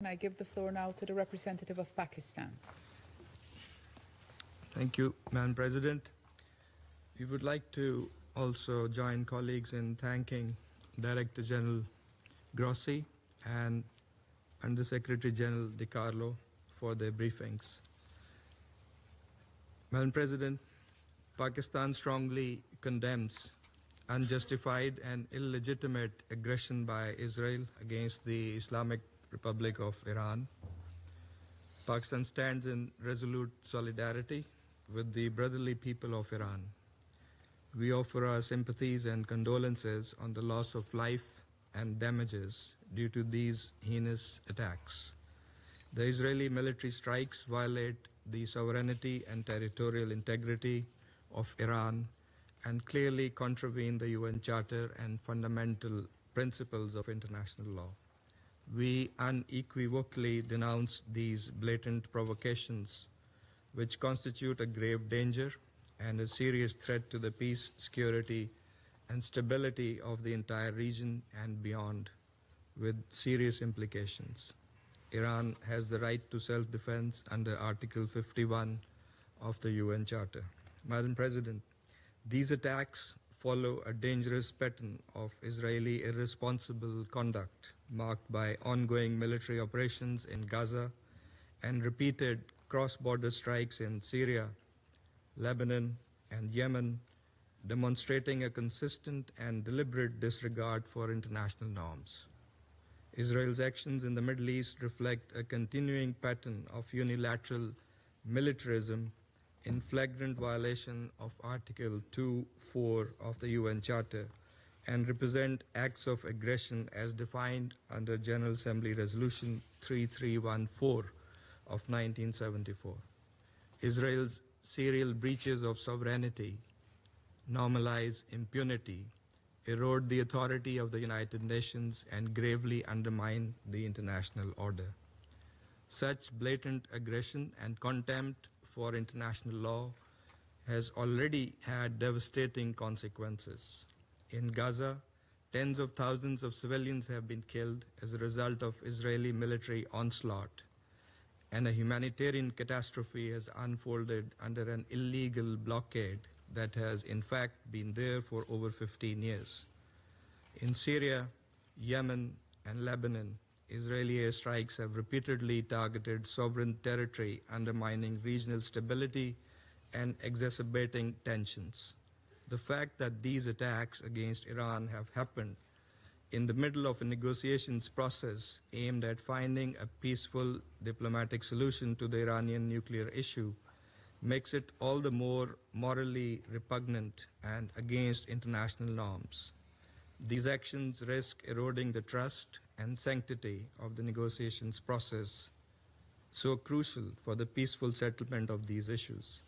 I give the floor now to the representative of Pakistan. Thank you, Madam President. We would like to also join colleagues in thanking Director General Grossi and Under Secretary General Di Carlo for their briefings. Madam President, Pakistan strongly condemns unjustified and illegitimate aggression by Israel against the Islamic Republic of Iran. Pakistan stands in resolute solidarity with the brotherly people of Iran. We offer our sympathies and condolences on the loss of life and damages due to these heinous attacks. The Israeli military strikes violate the sovereignty and territorial integrity of Iran and clearly contravene the UN Charter and fundamental principles of international law. We unequivocally denounce these blatant provocations, which constitute a grave danger and a serious threat to the peace, security, and stability of the entire region and beyond, with serious implications. Iran has the right to self-defense under Article 51 of the UN Charter. Madam President, these attacks follow a dangerous pattern of Israeli irresponsible conduct marked by ongoing military operations in Gaza and repeated cross-border strikes in Syria, Lebanon, and Yemen, demonstrating a consistent and deliberate disregard for international norms. Israel's actions in the Middle East reflect a continuing pattern of unilateral militarism in flagrant violation of Article 2.4 of the UN Charter and represent acts of aggression as defined under General Assembly Resolution 3314 of 1974. Israel's serial breaches of sovereignty normalize impunity, erode the authority of the United Nations, and gravely undermine the international order. Such blatant aggression and contempt for international law has already had devastating consequences. In Gaza, tens of thousands of civilians have been killed as a result of Israeli military onslaught, and a humanitarian catastrophe has unfolded under an illegal blockade that has in fact been there for over 15 years. In Syria, Yemen, and Lebanon, Israeli airstrikes have repeatedly targeted sovereign territory, undermining regional stability and exacerbating tensions. The fact that these attacks against Iran have happened in the middle of a negotiations process aimed at finding a peaceful diplomatic solution to the Iranian nuclear issue makes it all the more morally repugnant and against international norms. These actions risk eroding the trust and sanctity of the negotiations process, so crucial for the peaceful settlement of these issues.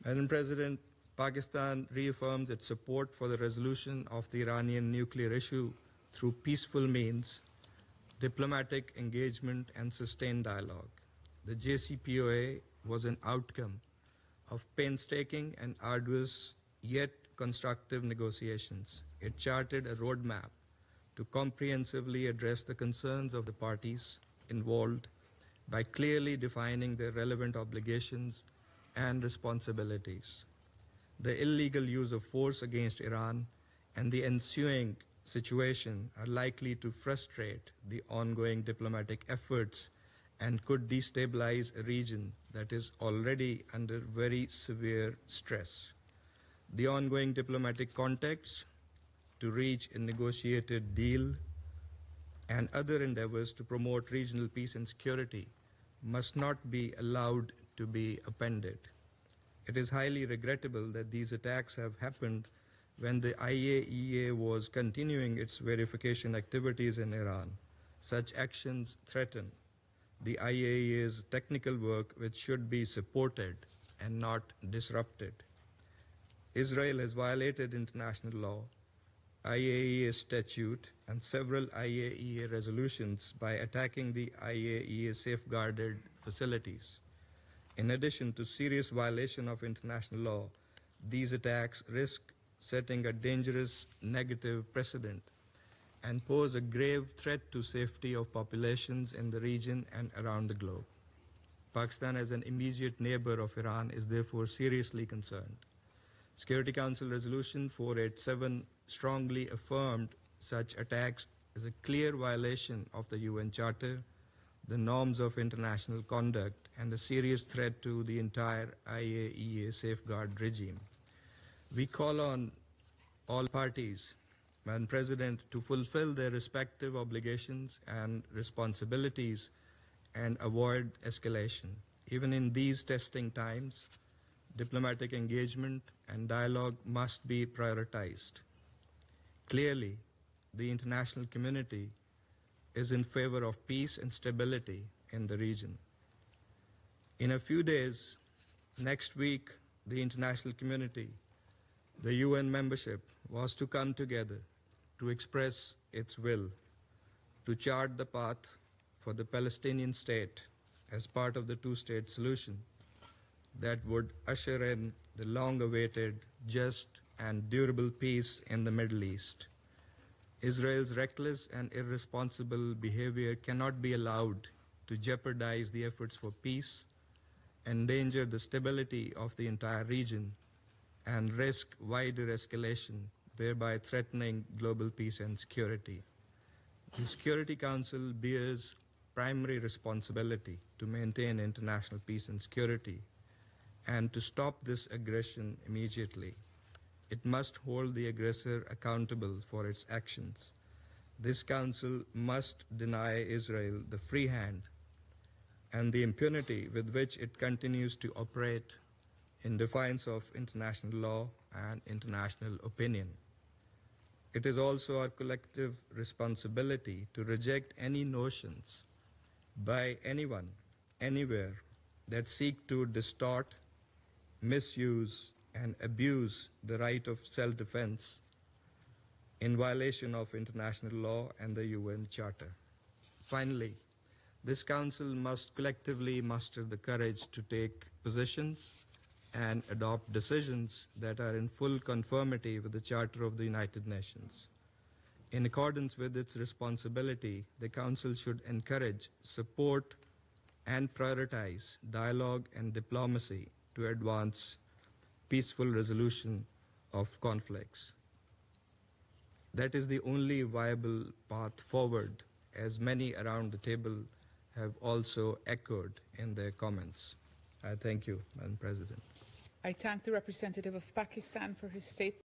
Madam President, Pakistan reaffirms its support for the resolution of the Iranian nuclear issue through peaceful means, diplomatic engagement, and sustained dialogue. The JCPOA was an outcome of painstaking and arduous yet constructive negotiations. It charted a roadmap to comprehensively address the concerns of the parties involved by clearly defining their relevant obligations and responsibilities. The illegal use of force against Iran and the ensuing situation are likely to frustrate the ongoing diplomatic efforts and could destabilize a region that is already under very severe stress. The ongoing diplomatic contacts to reach a negotiated deal and other endeavors to promote regional peace and security must not be allowed to be appended. It is highly regrettable that these attacks have happened when the IAEA was continuing its verification activities in Iran. Such actions threaten the IAEA's technical work, which should be supported and not disrupted. Israel has violated international law, IAEA statute, and several IAEA resolutions by attacking the IAEA safeguarded facilities. In addition to serious violation of international law, these attacks risk setting a dangerous negative precedent and pose a grave threat to safety of populations in the region and around the globe. Pakistan, as an immediate neighbor of Iran, is therefore seriously concerned. Security Council Resolution 487 strongly affirmed such attacks as a clear violation of the UN Charter, the norms of international conduct, and a serious threat to the entire IAEA safeguard regime. We call on all parties, Madam President, to fulfill their respective obligations and responsibilities and avoid escalation. Even in these testing times, diplomatic engagement and dialogue must be prioritized. Clearly, the international community is in favor of peace and stability in the region. In a few days, next week, the international community, the UN membership, was to come together to express its will to chart the path for the Palestinian state as part of the two-state solution that would usher in the long-awaited, just, and durable peace in the Middle East. Israel's reckless and irresponsible behavior cannot be allowed to jeopardize the efforts for peace, endanger the stability of the entire region, and risk wider escalation, thereby threatening global peace and security. The Security Council bears primary responsibility to maintain international peace and security and to stop this aggression immediately. It must hold the aggressor accountable for its actions. This Council must deny Israel the free hand and the impunity with which it continues to operate in defiance of international law and international opinion. It is also our collective responsibility to reject any notions by anyone, anywhere, that seek to distort, misuse, and abuse the right of self-defense in violation of international law and the UN Charter. Finally, this Council must collectively muster the courage to take positions and adopt decisions that are in full conformity with the Charter of the United Nations. In accordance with its responsibility, the Council should encourage, support, and prioritize dialogue and diplomacy to advance peaceful resolution of conflicts. That is the only viable path forward, as many around the table have also echoed in their comments. I thank you, Madam President. I thank the representative of Pakistan for his statement.